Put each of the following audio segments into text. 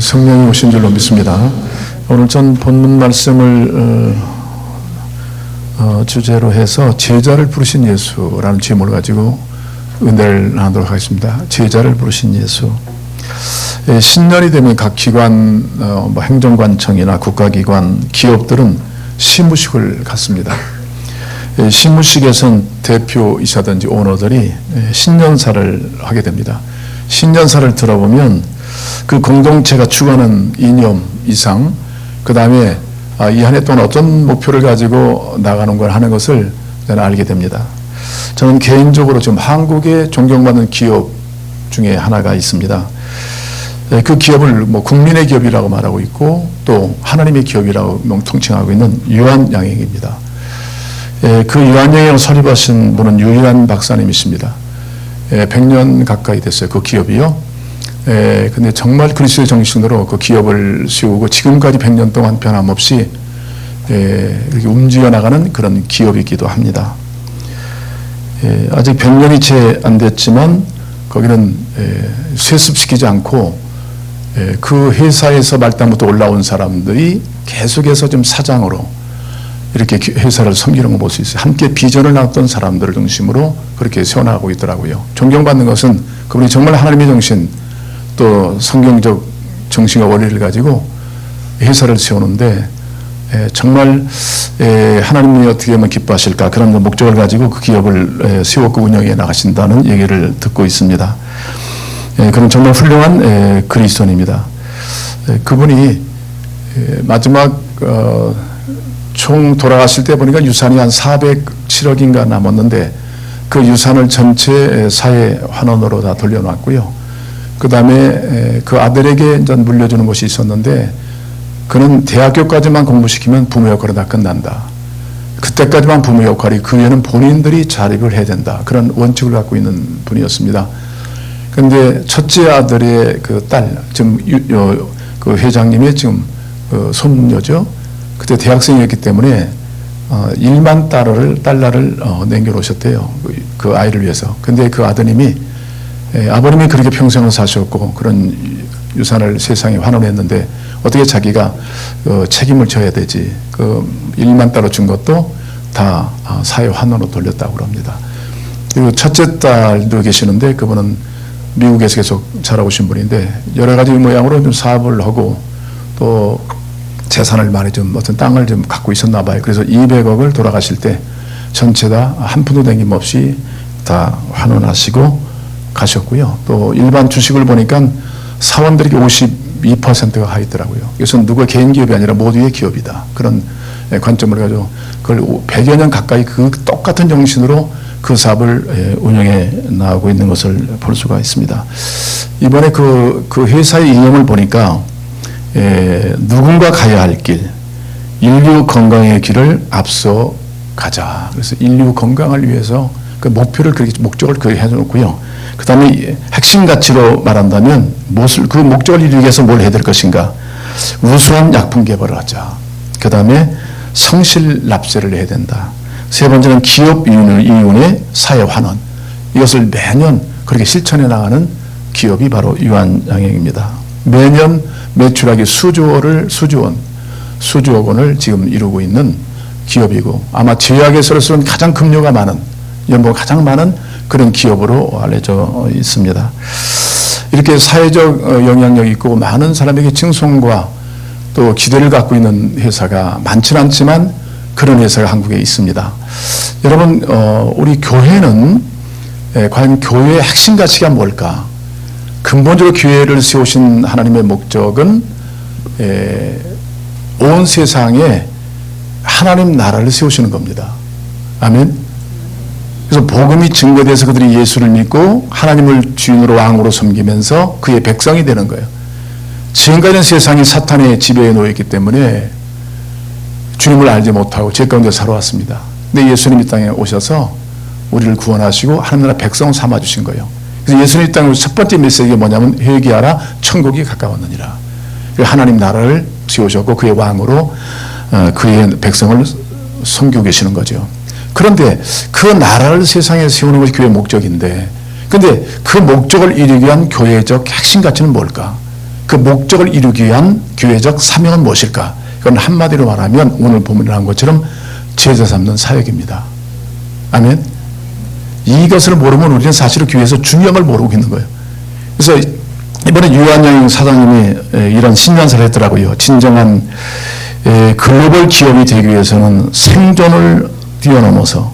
성령이 오신 줄로 믿습니다. 오늘 전 본문 말씀을 주제로 해서 제자를 부르신 예수라는 제목을 가지고 은혜를 나누도록 하겠습니다. 제자를 부르신 예수. 신년이 되면 각 기관, 행정관청이나 국가기관, 기업들은 시무식을 갖습니다. 시무식에선 대표이사든지 오너들이 신년사를 하게 됩니다. 신년사를 들어보면 그 공동체가 추구하는 이념 이상, 그 다음에 이 한 해 동안 어떤 목표를 가지고 나가는 걸 하는 것을 저는 알게 됩니다. 저는 개인적으로 지금 한국에 존경받는 기업 중에 하나가 있습니다. 그 기업을 국민의 기업이라고 말하고 있고 또 하나님의 기업이라고 통칭하고 있는 유한양행입니다. 그 유한양행을 설립하신 분은 유일한 박사님이십니다. 100년 가까이 됐어요. 그 기업이요. 근데 정말 그리스도의 정신으로 그 기업을 세우고 지금까지 100년 동안 변함없이 이렇게 움직여 나가는 그런 기업이기도 합니다. 아직 100년이 채 안 됐지만 거기는 쇠습시키지 않고 그 회사에서 말단부터 올라온 사람들이 계속해서 좀 사장으로 이렇게 회사를 섬기는 걸 볼 수 있어요. 함께 비전을 나눴던 사람들을 중심으로 그렇게 세워나가고 있더라고요. 존경받는 것은 그분이 정말 하나님의 정신 또 성경적 정신과 원리를 가지고 회사를 세우는데 정말 하나님이 어떻게 하면 기뻐하실까 그런 목적을 가지고 그 기업을 세웠고 운영해 나가신다는 얘기를 듣고 있습니다. 그런 정말 훌륭한 그리스도인입니다. 그분이 마지막 총 돌아가실 때 보니까 유산이 한 407억인가 남았는데 그 유산을 전체 사회 환원으로 다 돌려놨고요. 그 다음에 그 아들에게 이제 물려주는 것이 있었는데 그는 대학교까지만 공부시키면 부모 역할이 다 끝난다. 그때까지만 부모 역할이 그 외에는 본인들이 자립을 해야 된다. 그런 원칙을 갖고 있는 분이었습니다. 그런데 첫째 아들의 그 딸, 지금 그 회장님의 지금 손녀죠. 그때 대학생이었기 때문에 1만 달러를 남겨놓으셨대요. 그 아이를 위해서. 근데 그 아드님이 아버님이 그렇게 평생을 사셨고 그런 유산을 세상에 환원했는데 어떻게 자기가 책임을 져야 되지. 그 1만 달러 준 것도 다 사회 환원으로 돌렸다고 그럽니다. 그리고 첫째 딸도 계시는데 그분은 미국에서 계속 자라오신 분인데 여러 가지 모양으로 좀 사업을 하고 또 재산을 많이 좀 어떤 땅을 좀 갖고 있었나 봐요. 그래서 200억을 돌아가실 때 전체 다 한 푼도 남김없이 다 환원하시고 가셨고요. 또 일반 주식을 보니까 사원들에게 52%가 가 있더라고요. 이것은 누구의 개인 기업이 아니라 모두의 기업이다. 그런 관점을 가지고 그걸 100여 년 가까이 그 똑같은 정신으로 그 사업을 운영해 나가고 있는 것을 볼 수가 있습니다. 이번에 그 회사의 이념을 보니까 누군가 가야 할 길, 인류 건강의 길을 앞서 가자. 그래서 인류 건강을 위해서 그 목표를 그렇게 목적을 그렇게 해놓고요. 그 다음에 핵심 가치로 말한다면 그 목적을 이루기 위해서 뭘 해야 될 것인가. 우수한 약품 개발을 하자. 그 다음에 성실 납세를 해야 된다. 세 번째는 기업 이윤의 사회 환원. 이것을 매년 그렇게 실천해 나가는 기업이 바로 유한양행입니다. 매년 매출액이 수조억 원을 지금 이루고 있는 기업이고 아마 제약에서는 가장 급료가 많은 연봉가 가장 많은 그런 기업으로 알려져 있습니다. 이렇게 사회적 영향력이 있고 많은 사람에게 칭송과 또 기대를 갖고 있는 회사가 많지는 않지만 그런 회사가 한국에 있습니다. 여러분 우리 교회는 과연 교회의 핵심 가치가 뭘까? 근본적으로 교회를 세우신 하나님의 목적은 온 세상에 하나님 나라를 세우시는 겁니다. 아멘. 그래서 복음이 증거돼서 그들이 예수를 믿고 하나님을 주인으로 왕으로 섬기면서 그의 백성이 되는 거예요. 지금까지는 세상이 사탄의 지배에 놓여있기 때문에 주님을 알지 못하고 죄 가운데 살아왔습니다. 근데 예수님이 땅에 오셔서 우리를 구원하시고 하나님 나라 백성 삼아주신 거예요. 그래서 예수님 땅에 첫 번째 메시지가 뭐냐면 회개하라 천국이 가까웠느니라. 하나님 나라를 세우셨고 그의 왕으로 그의 백성을 섬기고 계시는 거죠. 그런데 그 나라를 세상에 세우는 것이 교회의 목적인데 근데 그 목적을 이루기 위한 교회적 핵심 가치는 뭘까? 그 목적을 이루기 위한 교회적 사명은 무엇일까? 그건 한마디로 말하면 오늘 본문에 나온 것처럼 제자 삼는 사역입니다. 아멘. 이것을 모르면 우리는 사실 교회에서 중요한 걸 모르고 있는 거예요. 그래서 이번에 유한영 사장님이 이런 신년사를 했더라고요. 진정한 글로벌 기업이 되기 위해서는 생존을 뛰어넘어서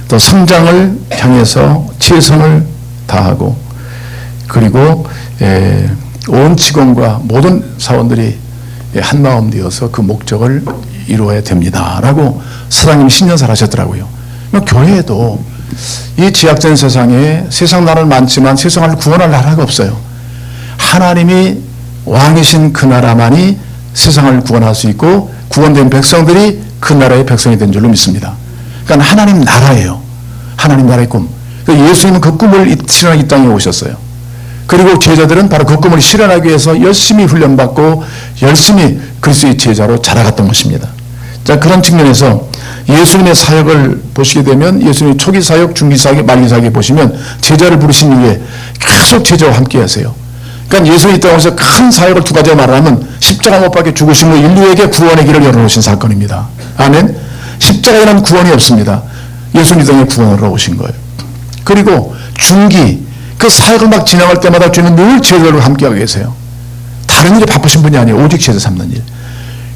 또 성장을 향해서 최선을 다하고 그리고 온 직원과 모든 사원들이 한마음 되어서 그 목적을 이루어야 됩니다라고 사장님이 신년사를 하셨더라고요. 교회에도 이 제약된 세상에 세상 나라는 많지만 세상을 구원할 나라가 없어요. 하나님이 왕이신 그 나라만이 세상을 구원할 수 있고 구원된 백성들이 그 나라의 백성이 된 줄로 믿습니다. 그러니까 하나님 나라예요. 하나님 나라의 꿈. 예수님은 그 꿈을 실현하기 이 땅에 오셨어요. 그리고 제자들은 바로 그 꿈을 실현하기 위해서 열심히 훈련받고 열심히 그리스도의 제자로 자라갔던 것입니다. 자, 그런 측면에서 예수님의 사역을 보시게 되면 예수님의 초기 사역, 중기 사역, 말기 사역에 보시면 제자를 부르신 이후에 계속 제자와 함께 하세요. 그러니까 예수님이 이 땅에서 큰 사역을 두 가지로 말하면 십자가 못 박혀 죽으심으로 인류에게 구원의 길을 열어놓으신 사건입니다. 아멘. 십자가에는 구원이 없습니다. 예수님 이 땅에 구원으로 오신 거예요. 그리고 중기, 그 사역을 막 진행할 때마다 주님은 늘 제자들과 함께하고 계세요. 다른 일에 바쁘신 분이 아니에요. 오직 제자 삼는 일.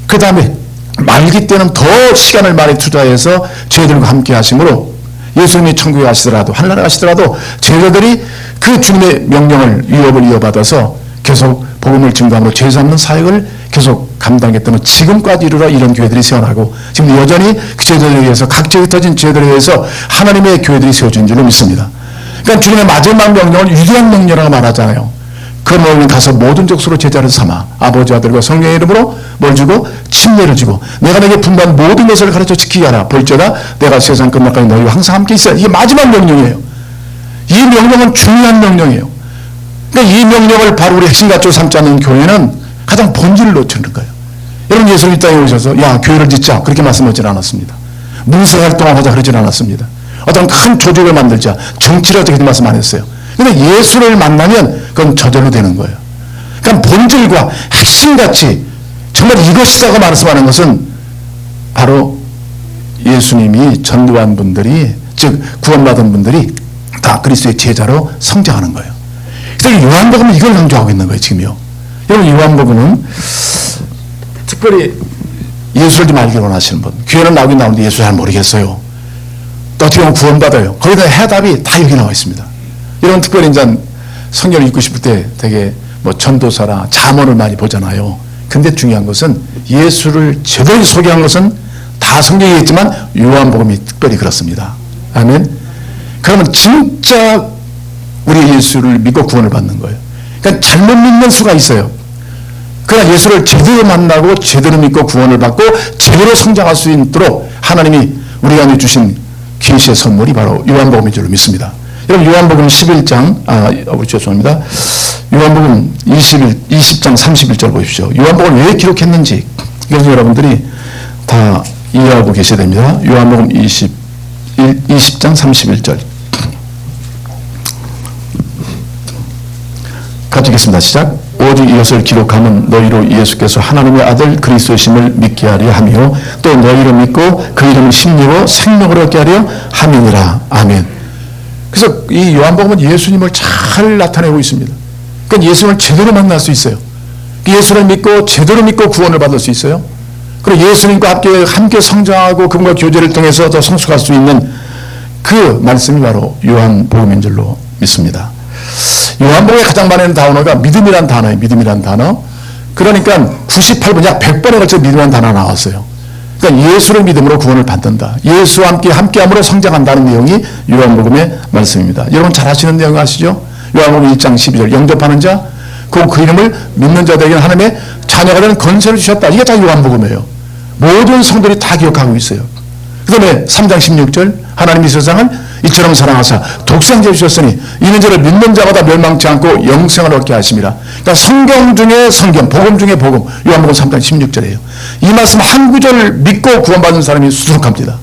그 다음에 말기 때는 더 시간을 많이 투자해서 제자들과 함께 하심으로 예수님이 천국에 가시더라도 하늘나라 가시더라도 제자들이 그 주님의 명령을 위협을 이어받아서 계속 복음을 증거함으로 제자 삼는 사역을 계속 감당했던 지금까지 이르러 이런 교회들이 세워나고 지금 여전히 그 제자들에 의해서 각지에 터진 제자들에 의해서 하나님의 교회들이 세워진 줄로 믿습니다. 그러니까 주님의 마지막 명령을 위대한 명령이라고 말하잖아요. 그 명령 가서 모든 족속으로 제자를 삼아 아버지 아들과 성령의 이름으로 뭘 주고 침례를 주고 내가 내게 분부한 모든 것을 가르쳐 지키게 하라. 볼지어다 내가 세상 끝날까지 너희와 항상 함께 있어야. 이게 마지막 명령이에요. 이 명령은 중요한 명령이에요. 그러니까 이 명령을 바로 우리 핵심 가치로 삼지 않는 교회는 가장 본질을 놓치는 거예요. 여러분 예수님 이 땅에 오셔서 야 교회를 짓자 그렇게 말씀하지 않았습니다. 문사활동을 하자 그러지 않았습니다. 어떤 큰 조직을 만들자 정치를 하자 그렇게 말씀 안 했어요. 근데 예수를 만나면 그건 저절로 되는 거예요. 그러니까 본질과 핵심 가치 정말 이것이라고 말씀하는 것은 바로 예수님이 전도한 분들이 즉 구원받은 분들이 다 그리스도의 제자로 성장하는 거예요. 그래서 요한복음은 이걸 강조하고 있는 거예요. 지금요. 여러분 요한복음은 특별히 예수를 좀 알기로 원하시는 분 교회는 나오긴 나오는데 예수 잘 모르겠어요. 또 어떻게 보면 구원받아요. 거기다 해답이 다 여기 나와 있습니다. 이런 특별히 이제 성경을 읽고 싶을 때 되게 뭐 전도서나 잠언을 많이 보잖아요. 근데 중요한 것은 예수를 제대로 소개한 것은 다 성경에 있지만 요한복음이 특별히 그렇습니다. 아멘. 그러면 진짜 우리 예수를 믿고 구원을 받는 거예요. 그러니까 잘못 믿는 수가 있어요. 그러나 예수를 제대로 만나고 제대로 믿고 구원을 받고 제대로 성장할 수 있도록 하나님이 우리가 주신 계시의 선물이 바로 요한복음인 줄로 믿습니다. 여러분 요한복음 11장 죄송합니다. 요한복음 20장 31절 보십시오. 요한복음을 왜 기록했는지 이것을 여러분들이 다 이해하고 계셔야 됩니다. 요한복음 20장 31절 같이 읽겠습니다. 시작. 오직 이것을 기록하면 너희로 예수께서 하나님의 아들 그리스도이심을 믿게 하려 하며 또 너희로 믿고 그 이름을 심리로 생명을 얻게 하려 함이니라. 아멘. 그래서 이 요한복음은 예수님을 잘 나타내고 있습니다. 그러니까 예수님을 제대로 만날 수 있어요. 예수를 믿고 제대로 믿고 구원을 받을 수 있어요. 그리고 예수님과 함께 성장하고 그분과 교제를 통해서 더 성숙할 수 있는 그 말씀이 바로 요한복음인 줄로 믿습니다. 요한복음에 가장 많은 단어가 믿음이란 단어예요. 믿음이란 단어. 그러니까 98번 약 100번에 걸쳐 믿음이란 단어가 나왔어요. 그러니까 예수를 믿음으로 구원을 받는다. 예수와 함께함으로 성장한다는 내용이 요한복음의 말씀입니다. 여러분 잘 아시는 내용 아시죠? 요한복음 1장 12절 영접하는 자, 그 이름을 믿는 자들에게는 하나님의 자녀가 되는 권세를 주셨다. 이게 다 요한복음이에요. 모든 성들이 다 기억하고 있어요. 그 다음에 3장 16절 하나님이 세상을 이처럼 사랑하사 독생자를 주셨으니 이는 저를 믿는 자마다 멸망치 않고 영생을 얻게 하심이라. 그러니까 성경 중에 성경, 복음 중에 복음. 요한복음 3장 16절이에요. 이 말씀 한 구절을 믿고 구원받은 사람이 수두룩합니다.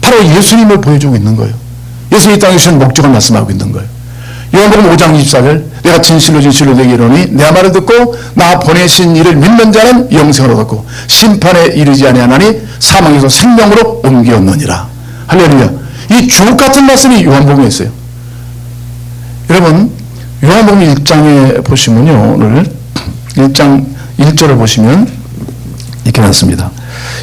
바로 예수님을 보여주고 있는 거예요. 예수님이 이 땅에 주신 목적을 말씀하고 있는 거예요. 요한복음 5장 24절 내가 진실로 내게 이르노니 내 말을 듣고 나 보내신 이를 믿는 자는 영생을 얻었고 심판에 이르지 아니하나니 사망에서 생명으로 옮겼느니라. 할렐루야. 이 주옥 같은 말씀이 요한복음에 있어요. 여러분 요한복음 1장에 보시면요, 오늘 1장 1절을 보시면 이렇게 나왔습니다.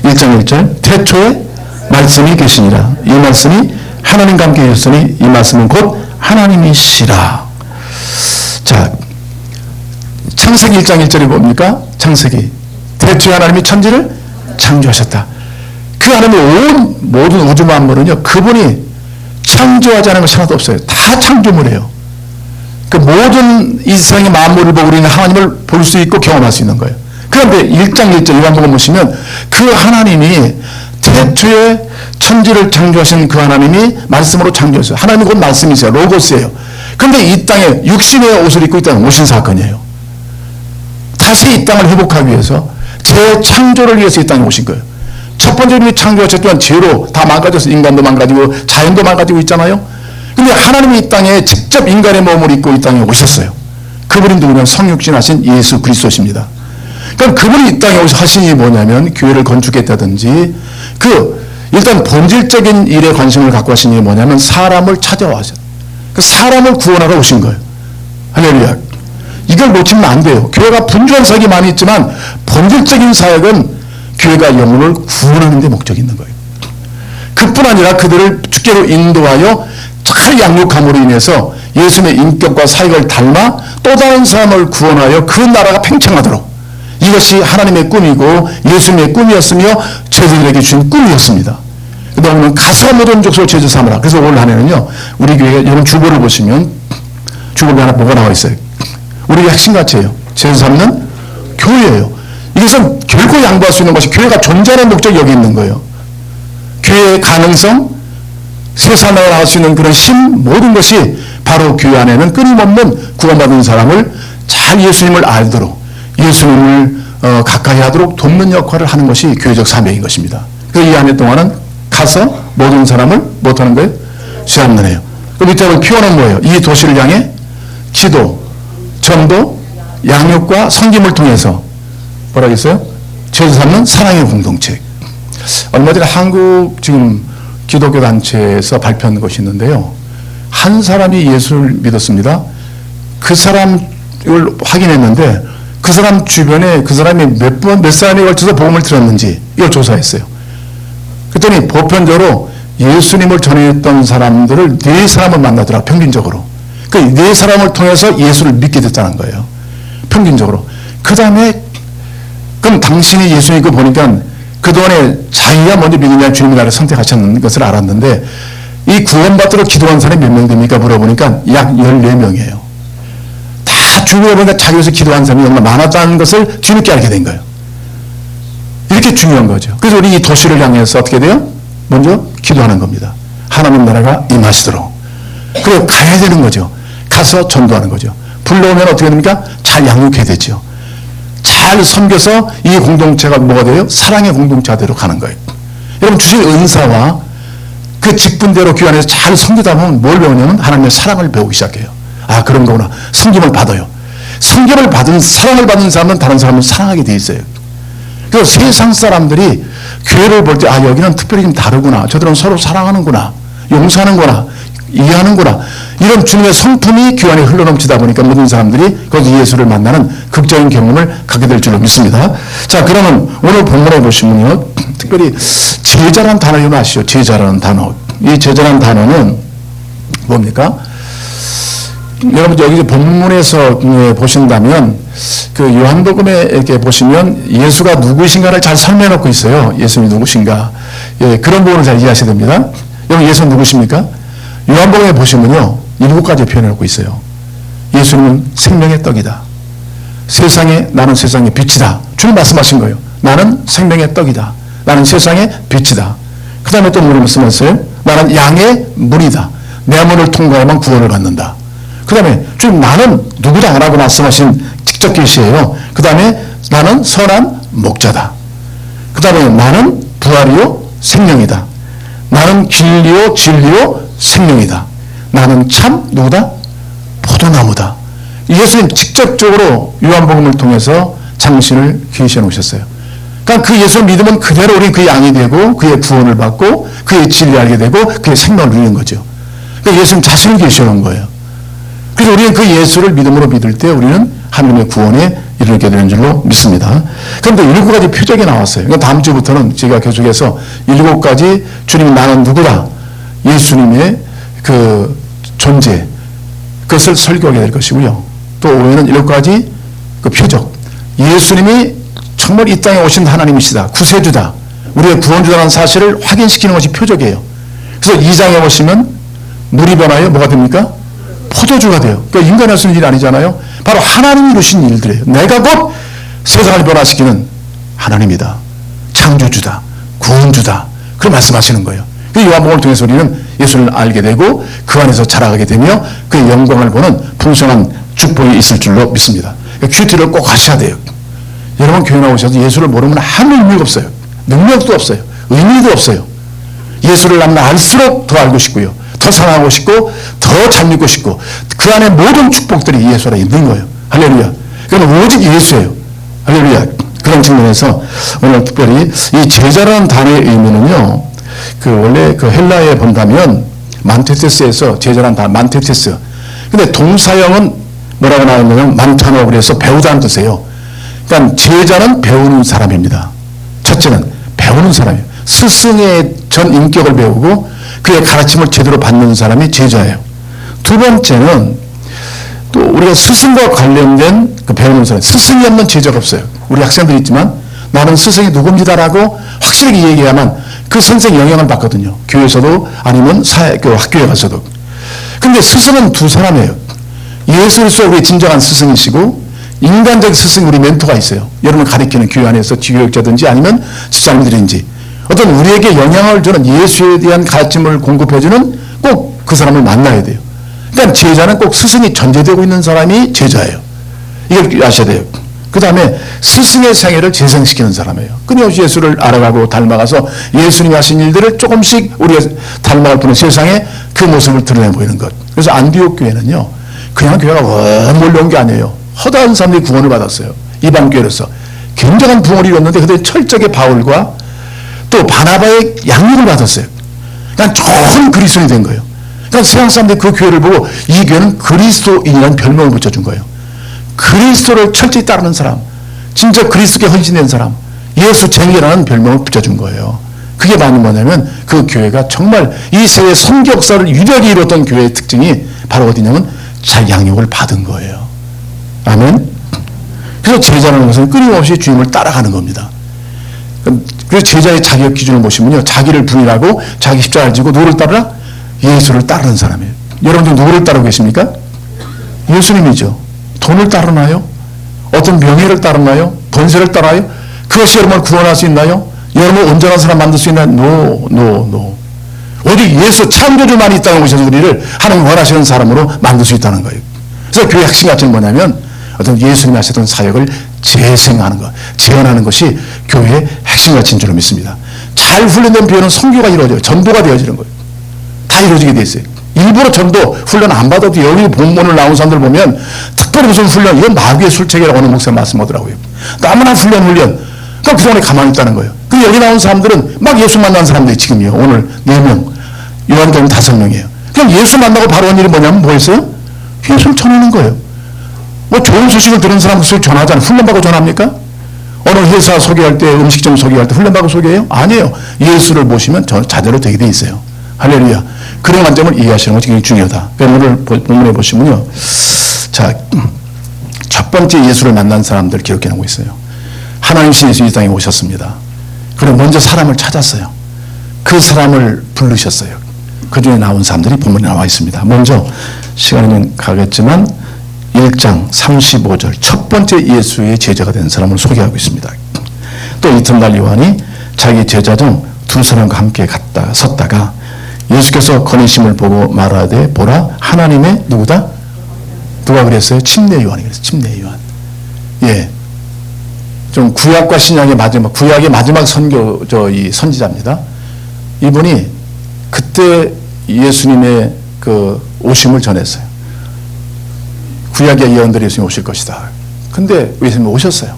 1장 1절 태초에 말씀이 계시니라. 이 말씀이 하나님과 함께 계셨으니 이 말씀은 곧 하나님이시라. 자, 창세기 1장 1절이 뭡니까? 창세기 태초에 하나님이 천지를 창조하셨다. 그 하나님의 모든 우주 만물은요, 그분이 창조하지 않은 것이 하나도 없어요. 다 창조물이에요. 그 모든 이 세상의 만물을 보고 우리는 하나님을 볼 수 있고 경험할 수 있는 거예요. 그런데 1장 1절 요한복음 보시면 그 하나님이 태초에 천지를 창조하신 그 하나님이 말씀으로 창조했어요. 하나님이 곧 말씀이세요. 로고스예요. 그런데 이 땅에 육신의 옷을 입고 이 땅에 오신 사건이에요. 다시 이 땅을 회복하기 위해서 재창조를 위해서 이 땅에 오신 거예요. 첫 번째 분이 창조하셨지만 죄로 다 망가져서 인간도 망가지고 자연도 망가지고 있잖아요. 근데 하나님이 이 땅에 직접 인간의 몸을 입고 이 땅에 오셨어요. 그분이 누구냐면 성육신하신 예수 그리스도십니다. 그럼 그분이 이 땅에 오셔서 하신 일이 뭐냐면 교회를 건축했다든지 일단 본질적인 일에 관심을 갖고 하신 일이 뭐냐면 사람을 찾아와서 그 사람을 구원하러 오신 거예요. 할렐루야. 이걸 놓치면 안 돼요. 교회가 분주한 사역이 많이 있지만 본질적인 사역은 교회가 영혼을 구원하는 데 목적이 있는 거예요. 그뿐 아니라 그들을 주께로 인도하여 잘 양육함으로 인해서 예수님의 인격과 사역을 닮아 또 다른 사람을 구원하여 그 나라가 팽창하도록, 이것이 하나님의 꿈이고 예수님의 꿈이었으며 제자들에게 주신 꿈이었습니다. 그 다음에 가서 모든 족속을 제자 삼으라. 그래서 올 한 해는요, 우리 교회 여러분 주보를 보시면 주보에 하나 뭐가 나와 있어요. 우리 핵심 가치예요. 제자 삼는 교회예요. 이것은 결코 양보할 수 있는 것이 교회가 존재하는 목적이 여기 있는 거예요. 교회의 가능성, 세상을 나갈 수 있는 그런 힘, 모든 것이 바로 교회 안에는 끊임없는 구원받은 사람을 잘 예수님을 알도록, 예수님을 가까이 하도록 돕는 역할을 하는 것이 교회적 사명인 것입니다. 그래서 이 한 해 동안은 가서 모든 사람을 못하는 거예요? 시험는 해요. 그 밑에 표현은 뭐예요? 이 도시를 향해 기도, 전도, 양육과 섬김을 통해서 뭐라고 했어요? 제자 삼는 사랑의 공동체. 얼마 전에 한국 지금 기독교 단체에서 발표한 것이 있는데요. 한 사람이 예수를 믿었습니다. 그 사람을 확인했는데 그 사람 주변에 그 사람이 몇 사람에 걸쳐서 복음을 들었는지 이걸 조사했어요. 그랬더니 보편적으로 예수님을 전했던 사람들을 4사람을 만나더라, 평균적으로. 그 4사람을 통해서 예수를 믿게 됐다는 거예요. 평균적으로. 그 다음에 그럼 당신이 예수 믿고 보니까 그동안에 자기가 먼저 믿느냐 주님이 나를 선택하셨는 것을 알았는데 이 구원받도록 기도한 사람이 몇 명 됩니까? 물어보니까 약 14명이에요. 다 주님을 보니까 자기 위해서 기도한 사람이 얼마나 많았다는 것을 뒤늦게 알게 된 거예요. 이렇게 중요한 거죠. 그래서 우리 이 도시를 향해서 어떻게 돼요? 먼저 기도하는 겁니다. 하나님 나라가 임하시도록. 그리고 가야 되는 거죠. 가서 전도하는 거죠. 불러오면 어떻게 됩니까? 잘 양육해야 되죠. 잘 섬겨서 이 공동체가 뭐가 돼요? 사랑의 공동체가 되도록 하는 거예요. 여러분 주신 은사와 그 직분대로 교회 안에서 잘 섬기다 보면 뭘 배우냐면 하나님의 사랑을 배우기 시작해요. 아, 그런 거구나. 섬김을 받아요. 섬김을 받은, 사랑을 받은 사람은 다른 사람을 사랑하게 돼 있어요. 그래서 세상 사람들이 교회를 볼 때 아, 여기는 특별히 좀 다르구나. 저들은 서로 사랑하는구나. 용서하는구나. 이해하는구나. 이런 주님의 성품이 교회 안에 흘러넘치다 보니까 모든 사람들이 거기서 예수를 만나는 극적인 경험을 갖게 될 줄로 믿습니다. 자, 그러면 오늘 본문에 보시면요, 특별히 제자라는 단어 여러분 아시죠? 제자라는 단어. 이 제자라는 단어는 뭡니까? 여러분 여기 본문에서 보신다면 그 요한복음에 이렇게 보시면 예수가 누구신가를 잘 설명해 놓고 있어요. 예수님이 누구신가. 예, 그런 부분을 잘 이해하셔야 됩니다. 여러분 예수는 누구십니까? 요한복음에 보시면요 7가지 표현해 놓고 있어요. 예수님은 생명의 떡이다. 나는 세상의 빛이다. 주님 말씀하신 거예요. 나는 생명의 떡이다. 나는 세상의 빛이다. 그 다음에 또 뭐를 말씀하셨어요? 나는 양의 문이다. 내 문을 통과하면 구원을 받는다. 그 다음에 주님 나는 누구다 라고 말씀하신 직접 계시예요. 그 다음에 나는 선한 목자다. 그 다음에 나는 부활이요 생명이다. 나는 길이요 진리요 생명이다. 나는 참 누구다? 포도나무다. 예수님 직접적으로 요한복음을 통해서 당신을 계시해 놓으셨어요. 그러니까 그 예수를 믿으면 그대로 우리는 그의 양이 되고 그의 구원을 받고 그의 진리를 알게 되고 그의 생명을 누리는 거죠. 그러니까 예수님 자신을 계시해 놓은 거예요. 그래서 우리는 그 예수를 믿음으로 믿을 때 우리는 하나님의 구원에 이르게 되는 줄로 믿습니다. 그런데 7가지 표적이 나왔어요. 그러니까 다음 주부터는 제가 계속해서 7가지 주님 나는 누구다, 예수님의 그 존재, 그것을 설교하게 될 것이고요. 또 오후에는 7가지 그 표적, 예수님이 정말 이 땅에 오신 하나님이시다, 구세주다, 우리의 구원주다라는 사실을 확인시키는 것이 표적이에요. 그래서 2장에 보시면 물이 변하여 뭐가 됩니까? 포도주가 돼요. 그러니까 인간이 할 수 있는 일이 아니잖아요. 바로 하나님이 이루신 일들이에요. 내가 곧 세상을 변화시키는 하나님이다, 창조주다, 구원주다, 그렇게 말씀하시는 거예요. 그 요한복음을 통해서 우리는 예수를 알게 되고 그 안에서 자라가게 되며 그의 영광을 보는 풍성한 축복이 있을 줄로 믿습니다. 그러니까 큐티를 꼭 하셔야 돼요. 여러분 교회 나오셔서 예수를 모르면 아무 의미가 없어요. 능력도 없어요. 의미도 없어요. 예수를 알수록 더 알고 싶고요, 더 사랑하고 싶고 더 잘 믿고 싶고 그 안에 모든 축복들이 예수 안에 있는 거예요. 할렐루야. 그건 오직 예수예요. 할렐루야. 그런 측면에서 오늘 특별히 이 제자라는 단어의 의미는요, 그 원래 그 헬라에 본다면 만테테스에서 제자라는 단어 만테테스, 근데 동사형은 뭐라고 나오냐면 만타노, 그래서 배우다는 뜻이에요. 그러니까 제자는 배우는 사람입니다. 첫째는 배우는 사람이에요. 스승의 전 인격을 배우고 그의 가르침을 제대로 받는 사람이 제자예요. 두 번째는 또 우리가 스승과 관련된 그 배우는 사람, 스승이 없는 제자가 없어요. 우리 학생들이 있지만 나는 스승이 누굽니다라고 확실하게 얘기해야만 그 선생의 영향을 받거든요. 교회에서도 아니면 그 학교에 가서도. 근데 스승은 두 사람이에요. 예수 그리스도 우리 진정한 스승이시고 인간적 스승, 우리 멘토가 있어요. 여러분을 가르치는 교회 안에서 지교육자든지 아니면 집사님들인지 어떤 우리에게 영향을 주는 예수에 대한 가르침을 공급해주는 꼭 그 사람을 만나야 돼요. 그러니까 제자는 꼭 스승이 전제되고 있는 사람이 제자예요. 이걸 아셔야 돼요. 그 다음에 스승의 생애를 재생시키는 사람이에요. 끊임없이 예수를 알아가고 닮아가서 예수님이 하신 일들을 조금씩 우리가 닮아갈 뿐 세상에 그 모습을 드러내 보이는 것. 그래서 안디옥 교회는요, 그냥 교회가 몰려온 게 아니에요. 허다한 사람들이 구원을 받았어요. 이방 교회로서 굉장한 부흥을 이뤘는데 그때 철저하게 바울과 또 바나바의 양육을 받았어요. 그러니까 좋은 그리스도인이 된 거예요. 그러니까 세상 사람들이 그 교회를 보고 이 교회는 그리스도인이라는 별명을 붙여준 거예요. 그리스도를 철저히 따르는 사람, 진짜 그리스도께 헌신된 사람, 예수 쟁이라는 별명을 붙여준 거예요. 그게 뭐냐면 그 교회가 정말 이 세계 선격사를 유력히 이뤘던 교회의 특징이 바로 어디냐면 잘 양육을 받은 거예요. 아멘. 그래서 제자라는 것은 끊임없이 주님을 따라가는 겁니다. 그래서 제자의 자격 기준을 보시면요, 자기를 부인하고 자기 십자가를 지고 누구를 따르라? 예수를 따르는 사람이에요. 여러분들 누구를 따르고 계십니까? 예수님이죠. 돈을 따르나요? 어떤 명예를 따르나요? 권세를 따라요? 그것이 여러분을 구원할 수 있나요? 여러분을 온전한 사람 만들 수 있나요? No. 오직 예수 창조주만 이 땅에 오셔서 우리를 하나님 원하시는 사람으로 만들 수 있다는 거예요. 그래서 교회 핵심 가치는 뭐냐면 어떤 예수님이 하셨던 사역을 재생하는 것, 재현하는 것이 교회의 핵심 가치인 줄로 믿습니다. 잘 훈련된 교회는 선교가 이루어져요. 전도가 되어지는 거예요. 다 이루어지게 돼 있어요. 일부러 전도 훈련 안 받아도 여기 본문을 나온 사람들 보면 특별히 무슨 훈련, 이건 마귀의 술책이라고 어느 목사님 말씀하더라고요. 너무나 훈련. 그러니까 그동안에 가만히 있다는 거예요. 그 여기 나온 사람들은 막 예수 만난 사람들이 지금이요. 오늘 4명, 요한복음 5명이에요. 그럼 예수 만나고 바로 한 일이 뭐냐면 뭐였어요? 예수를 전하는 거예요. 뭐 좋은 소식을 들은 사람 그것을 전하잖아요. 훈련받고 전합니까? 어느 회사 소개할 때, 음식점 소개할 때 훈련받고 소개해요? 아니에요. 예수를 보시면 자대로 되게 돼 있어요. 할렐루야. 그런 관점을 이해하시는 것이 굉장히 중요하다. 오늘 본문에 보시면요. 자, 첫 번째 예수를 만난 사람들 기록해 놓고 있어요. 하나님신 예수 이 땅에 오셨습니다. 그리고 먼저 사람을 찾았어요. 그 사람을 부르셨어요. 그 중에 나온 사람들이 본문에 나와 있습니다. 먼저 시간은 가겠지만 1장 35절 첫 번째 예수의 제자가 된 사람을 소개하고 있습니다. 또 이튿날 요한이 자기 제자 중 2사람과 함께 섰다가 예수께서 거니심을 보고 말하되 보라 하나님의 누구다? 누가 그랬어요? 침례 요한이 그랬어요. 침례 요한. 예. 좀 구약과 신약의 마지막, 구약의 마지막 이 선지자입니다. 이분이 그때 예수님의 그 오심을 전했어요. 구약의 예언대로 예수님이 오실 것이다. 근데 예수님이 오셨어요.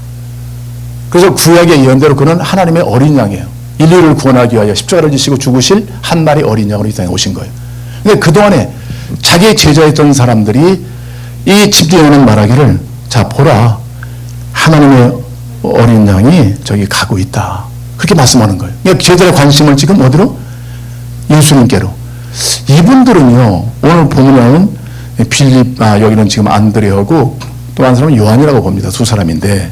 그래서 구약의 예언대로 그는 하나님의 어린 양이에요. 인류를 구원하기 위하여 십자가를 지시고 죽으실 한 마리 어린 양으로 이 땅에 오신 거예요. 근데 그동안에 자기의 제자였던 사람들이 이 집기에는 말하기를, 자 보라, 하나님의 어린 양이 저기 가고 있다. 그렇게 말씀하는 거예요. 그러니까 제자의 관심을 지금 어디로? 예수님께로. 이분들은요, 오늘 보면 빌립, 여기는 지금 안드레하고 또 한 사람은 요한이라고 봅니다. 두 사람인데,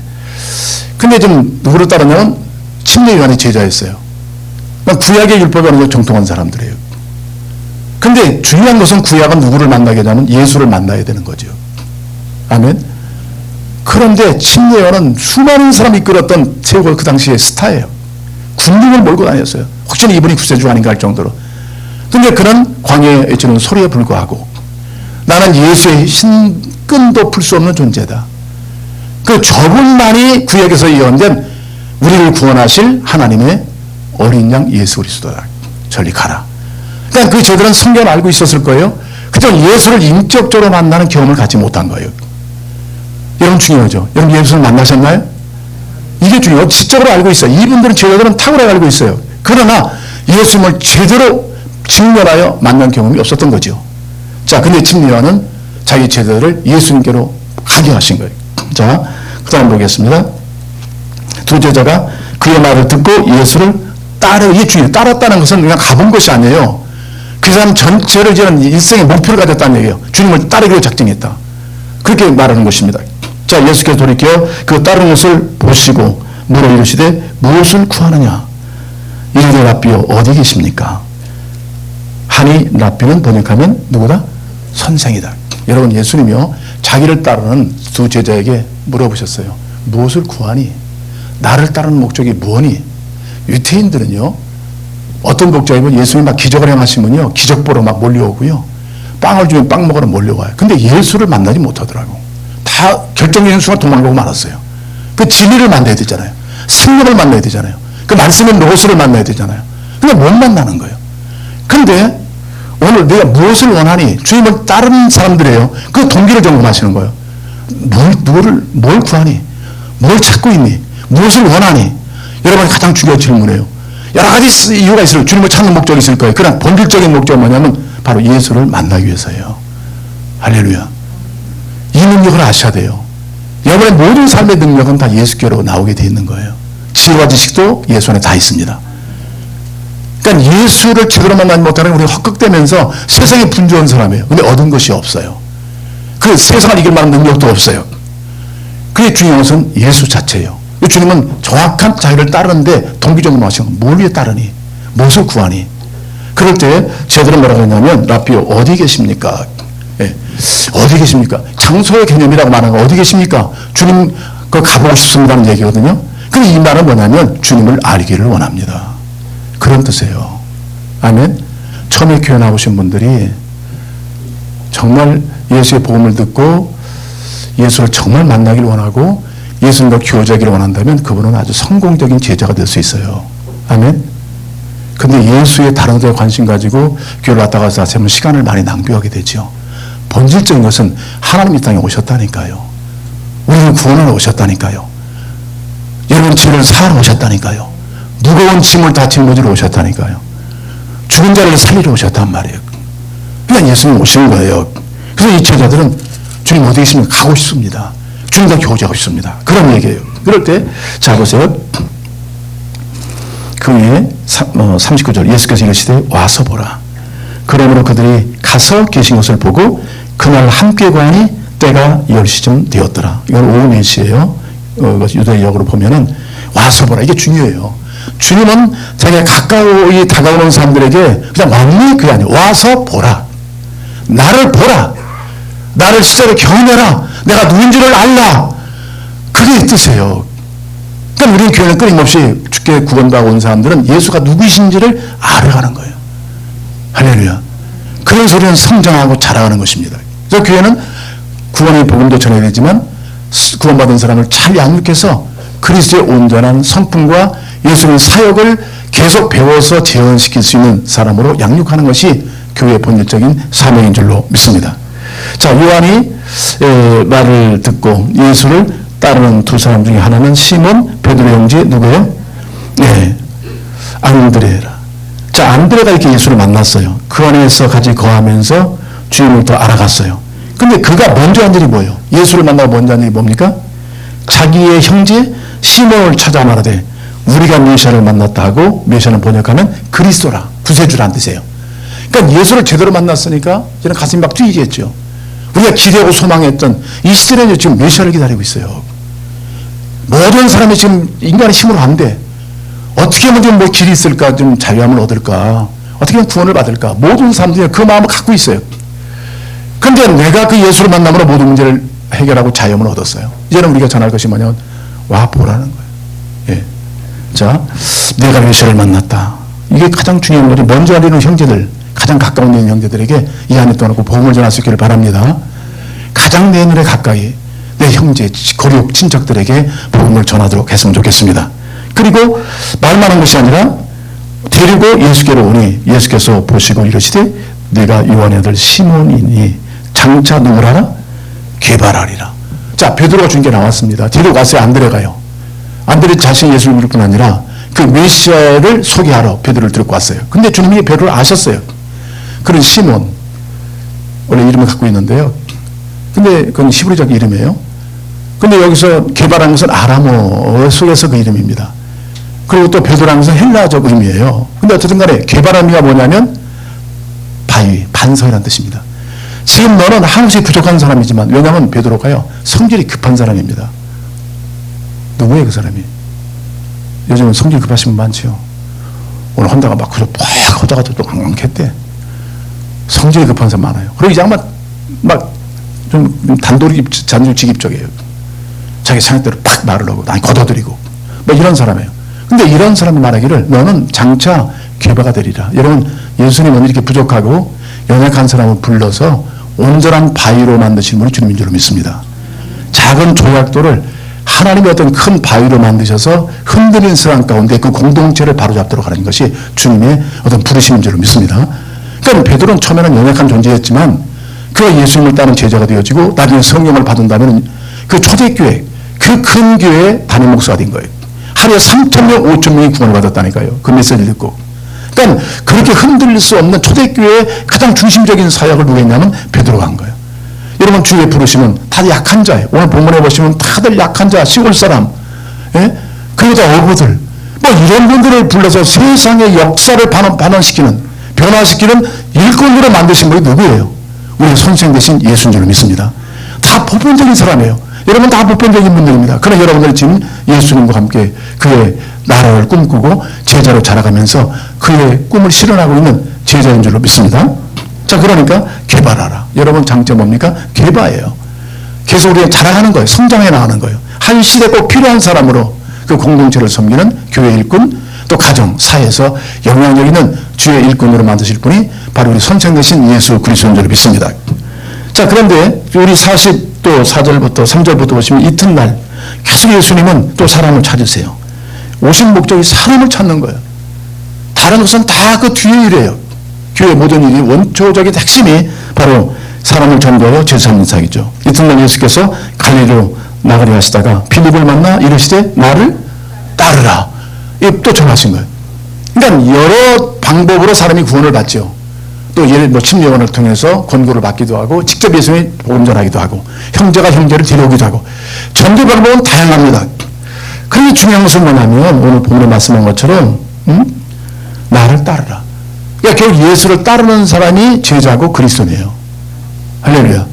근데 좀 누구를 따르냐면 침례 요한의 제자였어요. 그러니까 구약의 율법에 어느 정도 정통한 사람들이에요. 근데 중요한 것은 구약은 누구를 만나게 하냐면 예수를 만나야 되는 거죠. 아멘. 그런데 침례 요한은 수많은 사람이 이끌었던 최고 그 당시의 스타예요. 군림을 몰고 다녔어요. 혹시나 이분이 구세주 아닌가 할 정도로. 근데 그는 광야에 외치는 소리에 불과하고, 나는 예수의 끈도 풀 수 없는 존재다. 그 저분만이 구약에서 예언된 우리를 구원하실 하나님의 어린 양 예수 그리스도다. 저리 가라. 그러니까 그 제들은 성경을 알고 있었을 거예요. 그저 예수를 인격적으로 만나는 경험을 갖지 못한 거예요. 여러분 중요하죠. 여러분 예수를 만나셨나요? 이게 중요해요. 지적으로 알고 있어요. 이분들은 제자들은 탁월하게 알고 있어요. 그러나 예수님을 제대로 직면하여 만난 경험이 없었던 거죠. 자, 근데 침례요한은 자기 제자들을 예수님께로 가게 하신 거예요. 자, 그 다음 보겠습니다. 두 제자가 그의 말을 듣고 예수를 이게 중요해요. 따랐다는 것은 그냥 가본 것이 아니에요. 그 사람 전체를 지는 일생의 목표를 가졌다는 얘기예요. 주님을 따르기로 작정했다. 그렇게 말하는 것입니다. 자, 예수께서 돌이켜 그 따르는 것을 보시고 물어 이르시되 무엇을 구하느냐? 이르되 랍비여 어디 계십니까? 하니 랍비는 번역하면 누구다? 선생이다. 여러분 예수님이요 자기를 따르는 두 제자에게 물어보셨어요. 무엇을 구하니? 나를 따르는 목적이 뭐니? 유태인들은요 어떤 목적이면 예수님이 막 기적을 행하시면요 기적 보러 막 몰려오고요, 빵을 주면 빵 먹으러 몰려와요. 근데 예수를 만나지 못하더라고. 다 결정적인 순간 도망가고 말았어요. 그 진리를 만나야 되잖아요. 생명을 만나야 되잖아요. 그 말씀의 로고스를 만나야 되잖아요. 근데 못 만나는 거예요. 근데 오늘 내가 무엇을 원하니? 주님을 따르는 사람들이에요. 그 동기를 점검하시는 거예요. 뭘 구하니? 뭘 찾고 있니? 무엇을 원하니? 여러분이 가장 중요한 질문이에요. 여러 가지 이유가 있어요. 주님을 찾는 목적이 있을 거예요. 그러나 본질적인 목적은 뭐냐면 바로 예수를 만나기 위해서예요. 할렐루야. 이 능력을 아셔야 돼요. 여러분의 모든 삶의 능력은 다 예수께로 나오게 되어 있는 거예요. 지혜와 지식도 예수 안에 다 있습니다. 그러니까 예수를 제대로 만나지 못하는 우리가 헛극되면서 세상에 분주한 사람이에요. 근데 얻은 것이 없어요. 그 세상을 이길 만한 능력도 없어요. 그게 중요한 것은 예수 자체예요. 주님은 정확한 자유를 따르는데 동기적으로 하시는 뭘 위해 따르니? 무엇을 구하니? 그럴 때 제대로 뭐라고 했냐면 랍비요 어디 계십니까? 예. 어디 계십니까? 장소의 개념이라고 말하는 거 어디 계십니까? 주님 그 가보고 싶습니다는 얘기거든요. 근데 이 말은 뭐냐면 주님을 알기를 원합니다. 그런 뜻이에요. 아멘. 처음에 교회 나오신 분들이 정말 예수의 복음을 듣고 예수를 정말 만나기를 원하고 예수님과 교제하기를 원한다면 그분은 아주 성공적인 제자가 될 수 있어요. 아멘. 근데 예수의 다른 데에 관심 가지고 교회를 왔다 가서 하면 시간을 많이 낭비하게 되죠. 본질적인 것은 하나님 이 땅에 오셨다니까요. 우리를 구원하러 오셨다니까요. 여러분 죄를 사하러 오셨다니까요. 무거운 짐을 다 짊어지러 오셨다니까요. 죽은 자를 살리러 오셨단 말이에요. 그냥 예수님 오신 거예요. 그래서 이 제자들은 주님 어디 계십니까? 가고 싶습니다. 주님과 교제하고 싶습니다. 그런 얘기예요. 그럴 때, 자 보세요. 그 위에 39절 예수께서 이르시되 와서 보라. 그러므로 그들이 가서 계신 것을 보고 그날 함께 가니 때가 10시쯤 되었더라. 이건 오후 4시예요. 유대역으로 보면은 와서 보라. 이게 중요해요. 주님은 자기가 가까이 다가오는 사람들에게 그냥 왕래 그게 아니에요. 와서 보라. 나를 보라. 나를 진짜로 경험해라. 내가 누군지를 알라. 그게 뜻이에요. 그러니까 우리 교회는 끊임없이 주께 구원받아 온 사람들은 예수가 누구이신지를 알아가는 거예요. 할렐루야. 그런 소리는 성장하고 자라가는 것입니다. 그래서 교회는 구원의 복음도 전해야 되지만 구원받은 사람을 잘 양육해서 그리스도의 온전한 성품과 예수님의 사역을 계속 배워서 재현시킬 수 있는 사람으로 양육하는 것이 교회의 본질적인 사명인 줄로 믿습니다. 자, 요한이 말을 듣고 예수를 따르는 두 사람 중에 하나는 시몬 베드로의 형제 누구예요? 네, 안드레라. 자, 안드레가 이렇게 예수를 만났어요. 그 안에서 같이 거하면서 주님을 더 알아갔어요. 근데 그가 먼저 한 일이 뭐예요? 예수를 만나고 먼저 한 일이 뭡니까? 자기의 형제 시몬을 찾아 말하되 우리가 메시아를 만났다 하고, 메시아는 번역하면 그리스도라, 구세주라는 뜻이에요. 그러니까 예수를 제대로 만났으니까 저는 가슴이 막 뛰겠죠. 우리가 기대하고 소망했던 이 시대는 지금 메시아를 기다리고 있어요. 모든 사람이 지금 인간의 힘으로 안 돼. 어떻게 하면 좀 뭐 길이 있을까, 좀 자유함을 얻을까, 어떻게 하면 구원을 받을까, 모든 사람들이 그 마음을 갖고 있어요. 그런데 내가 그 예수를 만남으로 모든 문제를 해결하고 자유함을 얻었어요. 이제는 우리가 전할 것이 뭐냐면 와 보라는 거예요. 예. 자, 내가 메시아를 만났다. 이게 가장 중요한 거죠. 먼저 알리는 형제들, 가장 가까운 있는 형제들에게 이 안에 떠나고 복음을 전할 수 있기를 바랍니다. 가장 내 눈에 가까이 내 형제, 거룩 친척들에게 복음을 전하도록 했으면 좋겠습니다. 그리고 말만 한 것이 아니라 데리고 예수께로 오니 예수께서 보시고 이르시되 내가 요한의 아들 시몬이니 장차 누구라라? 게바라리라. 자, 베드로가 준 게 나왔습니다. 데리고 갔어요. 안드레가요. 안드레 자신이 예수를 믿을 뿐 아니라 그 메시아를 소개하러 베드로를 데리고 왔어요. 근데 주님이 베드로를 아셨어요. 그런 시몬, 원래 이름을 갖고 있는데요. 근데 그건 히브리적 이름이에요. 근데 여기서 게바라는 것은 아람어 속에서 그 이름입니다. 그리고 또 베드로라는 것은 헬라적 의미예요. 근데 어쨌든 간에 게바라미가 뭐냐면 바위, 반석이라는 뜻입니다. 지금 너는 한국이 부족한 사람이지만, 왜냐하면 베드로가요 성질이 급한 사람입니다. 누구예요 그 사람이? 요즘은 성질 급하신 분 많지요. 오늘 혼자가 막 그저 팍 하다가 또 엉엉했대. 성질이 급한 사람 많아요. 그리고 이제 막 좀 단도직입적이에요. 자기 생각대로 팍 말을 하고 아니 걷어들이고 뭐 이런 사람이에요. 근데 이런 사람이 말하기를 너는 장차 게바가 되리라. 여러분, 예수님은 이렇게 부족하고 연약한 사람을 불러서 온전한 바위로 만드신 분이 주님인 줄 믿습니다. 작은 조약돌을 하나님이 어떤 큰 바위로 만드셔서 흔들린 사람 가운데 그 공동체를 바로잡도록 하는 것이 주님의 어떤 부르심인 줄 믿습니다. 그러니까 베드로는 처음에는 연약한 존재였지만 그가 예수님을 따른 제자가 되어지고 나중에 성령을 받은다면 그 초대교회, 그 큰 교회의 담임 목사가 된 거예요. 하루에 3,000명, 5,000명이 구원을 받았다니까요. 그 메시지를 듣고. 그러니까 그렇게 흔들릴 수 없는 초대교회의 가장 중심적인 사역을 누가 했냐면 베드로가 한 거예요. 여러분, 주의 부르심은 다들 약한 자예요. 오늘 본문에 보시면 다들 약한 자, 시골 사람, 예? 그리고 어부들, 뭐 이런 분들을 불러서 세상의 역사를 반환시키는, 변화시키는 일꾼으로 만드신 분이 누구예요? 우리 선생 되신 예수인 줄 믿습니다. 다 보편적인 사람이에요. 여러분 다 보편적인 분들입니다. 그러나 여러분들 지금 예수님과 함께 그의 나라를 꿈꾸고 제자로 자라가면서 그의 꿈을 실현하고 있는 제자인 줄로 믿습니다. 자, 그러니까 게바라라. 여러분 장점 뭡니까? 게바예요. 계속 우리가 자라가는 거예요. 성장해 나가는 거예요. 한 시대 꼭 필요한 사람으로 그 공동체를 섬기는 교회 일꾼, 또 가정, 사회에서 영향력 있는 주의 일꾼으로 만드실 분이 바로 우리 선생 되신 예수 그리스도인 줄 믿습니다. 자, 그런데 우리 40도 4절부터 3절부터 보시면 이튿날 계속 예수님은 또 사람을 찾으세요. 오신 목적이 사람을 찾는 거예요. 다른 것은 다 그 뒤에 일이에요. 교회 모든 일이 원초적인 핵심이 바로 사람을 전도하여 제사하는 사역이죠. 이튿날 예수께서 갈릴리로 나가려 하시다가 빌립을 만나 이르시되 나를 따르라. 또 전하신 거예요. 그러니까 여러 방법으로 사람이 구원을 받죠. 또 예를 뭐 침례원을 통해서 권고를 받기도 하고 직접 예수님이 복음 전하기도 하고 형제가 형제를 데려오기도 하고 전도 방법은 다양합니다. 그런데 중요한 것은 뭐냐면 오늘 본문에 말씀한 것처럼 나를 따르라. 그러니까 결국 예수를 따르는 사람이 제자고 그리스도네요. 할렐루야.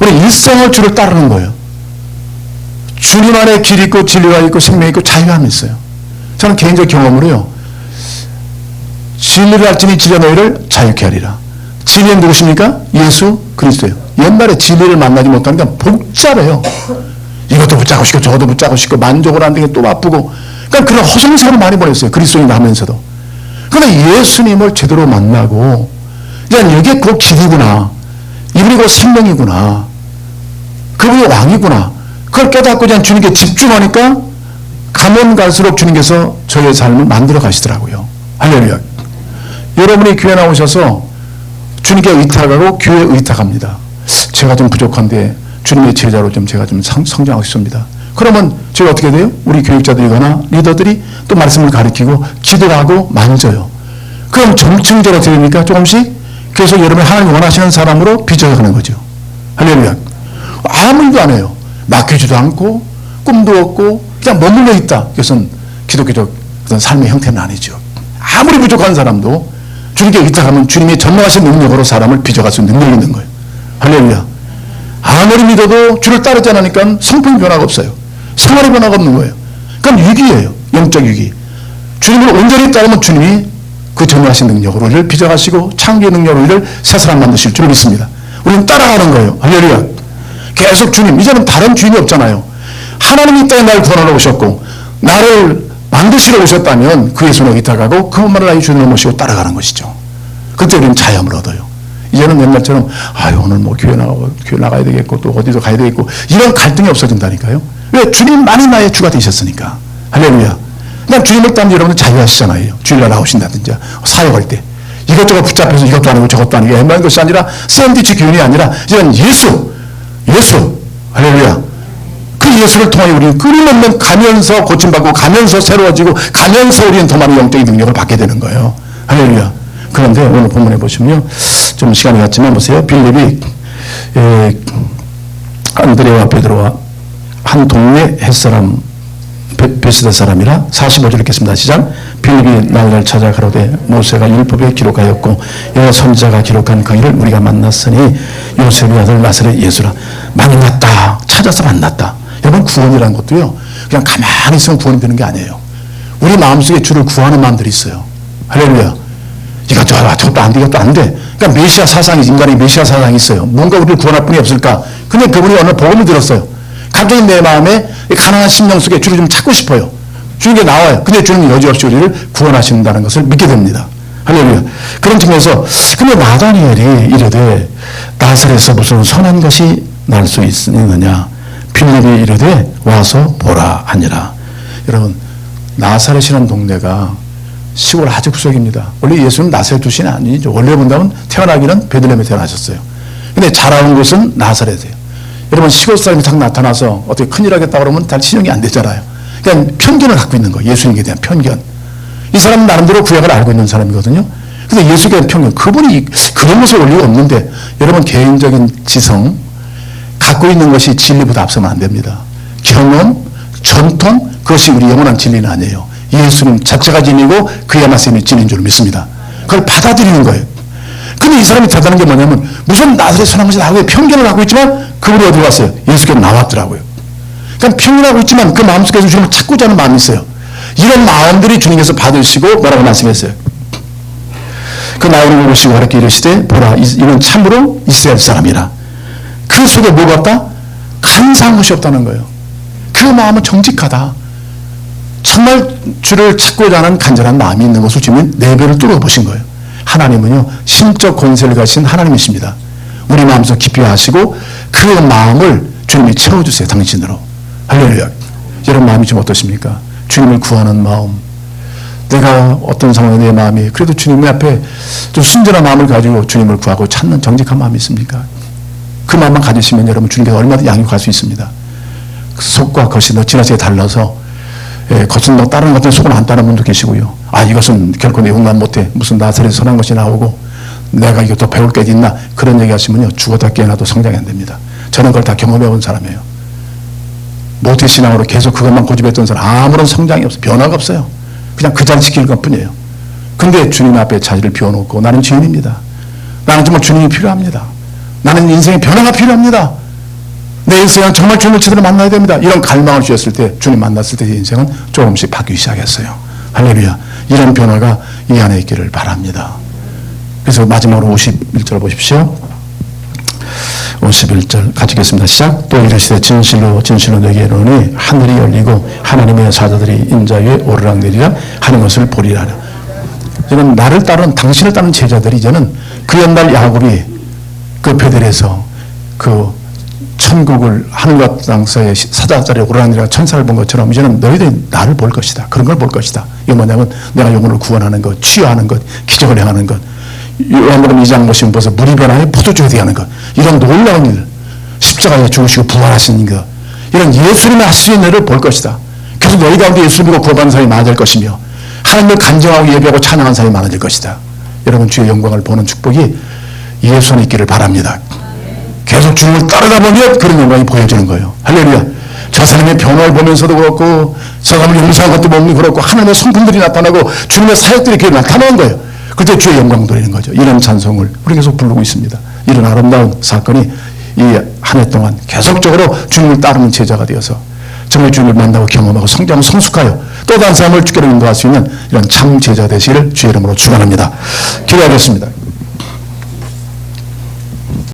우리 일생을 주를 따르는 거예요. 주님 안에 길이 있고 진리가 있고 생명이 있고 자유함이 있어요. 저는 개인적 경험으로요. 진리를 알지니 진리가 너희를 자유케 하리라. 진리는 누구십니까? 예수 그리스도예요. 옛날에 진리를 만나지 못하니까 복잡해요. 이것도 붙잡고 싶고 저것도 붙잡고 싶고 만족을 안 되게 또 바쁘고, 그러니까 그런 허송세월을 많이 보냈어요. 그리스도인 하면서도. 그런데 예수님을 제대로 만나고 이제 이게 곧 길이구나, 이분이 곧 생명이구나, 그분이 왕이구나, 그걸 깨닫고 이제 주님께 집중하니까 가면 갈수록 주님께서 저의 삶을 만들어 가시더라고요. 할렐루야. 여러분이 교회 나오셔서 주님께 의탁하고 교회에 의탁합니다. 제가 좀 부족한데 주님의 제자로 좀 제가 좀 성장하고 싶습니다. 그러면 제가 어떻게 돼요? 우리 교육자들이거나 리더들이 또 말씀을 가르치고 기도를 하고 만져요. 그럼 점층적으로 어떻게 됩니까? 조금씩 계속 여러분이 하나님 원하시는 사람으로 빚어가는 거죠. 할렐루야. 아무 일도 안 해요. 맡기지도 않고 꿈도 없고 그냥 머물러 있다. 이것은 기독교적 어떤 삶의 형태는 아니죠. 아무리 부족한 사람도 주님께 의탁하면 주님이 전능하신 능력으로 사람을 빚어갈 수 있는 능력이 있는 거예요. 할렐루야. 아무리 믿어도 주를 따르지 않으니까 성품이 변화가 없어요. 생활의 변화가 없는 거예요. 그건 위기예요. 영적 위기. 주님을 온전히 따르면 주님이 그 전능하신 능력으로 우리를 빚어가시고 창조의 능력으로 우리를 새 사람 만드실 줄 믿습니다. 우리는 따라가는 거예요. 할렐루야. 계속 주님, 이제는 다른 주인이 없잖아요. 하나님이 이 땅에 나를 구원하러 오셨고 나를 만드시러 오셨다면 그의 손에 의탁하고 그분만을 나의 주님을 모시고 따라가는 것이죠. 그때 우리는 자유함을 얻어요. 이제는 옛날처럼 오늘 뭐 교회 나가야 되겠고 또 어디도 가야 되겠고 이런 갈등이 없어진다니까요. 왜? 주님만이 나의 주가 되셨으니까. 할렐루야. 그냥 주님을 따르면 여러분은 자유하시잖아요. 주일날 나오신다든지 사역할 때 이것저것 붙잡혀서 이것도 아니고 저것도 아니고 애매한 것이 아니라 샌드위치 교훈이 아니라 이제는 예수 할렐루야. 그 예수를 통하여 우리는 끊임없는 가면서 고침받고 가면서 새로워지고 가면서 우리는 더 많은 영적인 능력을 받게 되는 거예요. 할렐루야. 그런데 오늘 본문에 보시면요. 좀 시간이 갔지만 보세요. 빌립이 안드레와 베드로와 한 동네 햇사람 베스다 사람이라 45절 읽겠습니다. 시작. 빌립이 나를 찾아 가로되 모세가 율법에 기록하였고 여러 선지자가 기록한 그 일을 우리가 만났으니 요셉의 아들 나사렛 예수라. 만났다. 찾아서 만났다. 여러분 구원이라는 것도요. 그냥 가만히 있으면 구원이 되는 게 아니에요. 우리 마음속에 주를 구하는 마음들이 있어요. 할렐루야. 이것도 알아. 저것도 안 돼. 이것도 안 돼. 그러니까 메시아 사상이 인간의 메시아 사상이 있어요. 뭔가 우리를 구원할 분이 없을까. 근데 그분이 어느 복음을 들었어요. 갑자기 내 마음에 가난한 심령 속에 주를 좀 찾고 싶어요. 주님께 나와요. 근데 주님이 여지없이 우리를 구원하신다는 것을 믿게 됩니다. 할렐루야. 그런 측면에서 근데 나다니엘이 이르되 나사렛에서 무슨 선한 것이 날 수 있느냐. 빌립이 이르되 와서 보라 하니라. 여러분 나사렛이라는 동네가 시골 아주 구석입니다. 원래 예수는 나사렛 출신이 아니죠. 원래 본다면 태어나기는 베들레헴에 태어나셨어요. 근데 자라온 곳은 나사렛이에요. 여러분 시골 사람이 딱 나타나서 어떻게 큰일 하겠다 그러면 잘 신용이 안 되잖아요. 그냥 편견을 갖고 있는 거예요. 예수님에 대한 편견. 이 사람은 나름대로 구약을 알고 있는 사람이거든요. 근데 예수에 대한 편견. 그분이 그런 것을 원리가 없는데 여러분 개인적인 지성 갖고 있는 것이 진리보다 앞서면 안 됩니다. 경험, 전통 그것이 우리 영원한 진리는 아니에요. 예수님 자체가 진리고 그의 말씀이 진리인 줄 믿습니다. 그걸 받아들이는 거예요. 근데 이 사람이 대단한 게 뭐냐면 무슨 나사렛 선한 것이 나하고 편견을 하고 있지만 그분이 어디 갔어요? 예수께 나왔더라고요. 그러니까 편견하고 있지만 그 마음속에서 주님을 찾고자 하는 마음이 있어요. 이런 마음들이 주님께서 받으시고 뭐라고 말씀했어요? 그 나오는 걸 보시고 이렇게 이르시되 보라 이는 참으로 이스라엘 사람이라. 그 속에 뭐가 없다? 간사한 것이 없다는 거예요. 그 마음은 정직하다. 정말 주를 찾고자 하는 간절한 마음이 있는 것을 주님은 네 배를 뚫어 보신 거예요. 하나님은요 심적 권세를 가진 하나님이십니다. 우리 마음속 깊이 하시고 그 마음을 주님이 채워주세요. 당신으로. 할렐루야. 여러분 마음이 좀 어떠십니까? 주님을 구하는 마음. 내가 어떤 상황에 내 마음이 그래도 주님 앞에 좀 순전한 마음을 가지고 주님을 구하고 찾는 정직한 마음이 있습니까? 그 마음만 가지시면 여러분 주님께서 얼마든지 양육할 수 있습니다. 속과 겉이 지나치게 달라서 겉은 다른 것들은 속은 안 따르는 분도 계시고요. 이것은 결코 내 용납 못해. 무슨 나사렛에서 선한 것이 나오고 내가 이것도 배울 게 있나 그런 얘기 하시면요 죽었다 깨어나도 성장이 안 됩니다. 저는 그걸 다 경험해 본 사람이에요. 모태 신앙으로 계속 그것만 고집했던 사람 아무런 성장이 없어요. 변화가 없어요. 그냥 그 자리 지킬 것 뿐이에요. 근데 주님 앞에 자리를 비워놓고 나는 죄인입니다. 나는 정말 주님이 필요합니다. 나는 인생에 변화가 필요합니다. 내 인생은 정말 주님을 제대로 만나야 됩니다. 이런 갈망을 주셨을 때 주님 만났을 때 인생은 조금씩 바뀌기 시작했어요. 할렐루야. 이런 변화가 이 안에 있기를 바랍니다. 그래서 마지막으로 51절 보십시오. 51절 같이 읽겠습니다. 시작. 또 이르시되 진실로 진실로 내게 이르노니 하늘이 열리고 하나님의 사자들이 인자 위에 오르락내리라 하는 것을 보리라. 이제는 나를 따르는 당신을 따르는 제자들이 이제는 그 옛날 야곱이 그 베델에서 그 천국을 하늘과 땅사이에 사자자리에 오르락내리라 천사를 본 것처럼 이제는 너희들이 나를 볼 것이다. 그런 걸 볼 것이다. 이게 뭐냐면 내가 영혼을 구원하는 것, 치유하는 것, 기적을 행하는 것. 요한복음 2장 보시면 벌써 물이 변하여 포도주가 되어가는 것, 이런 놀라운 일, 십자가에 죽으시고 부활하신 것, 이런 예수님이 하시는 일을 볼 것이다. 그래서 너희 가운데 예수를 믿고 구원받는 사람이 많아질 것이며 하나님을 간증하고 예배하고 찬양하는 사람이 많아질 것이다. 여러분 주의 영광을 보는 축복이 예수 안에 있기를 바랍니다. 계속 주님을 따르다 보면 그런 영광이 보여지는 거예요. 할렐루야. 저 사람의 변화를 보면서도 그렇고 저 사람을 용서한 것도 보면 그렇고 하나님의 성품들이 나타나고 주님의 사역들이 이렇게 나타나는 거예요. 그때 주의 영광 돌리는 거죠. 이런 찬송을 우리 계속 부르고 있습니다. 이런 아름다운 사건이 이 한 해 동안 계속적으로 주님을 따르는 제자가 되어서 정말 주님을 만나고 경험하고 성장하고 성숙하여 또 다른 사람을 주께로 인도할 수 있는 이런 참 제자 되시기를 주의 이름으로 축원합니다. 기도하겠습니다.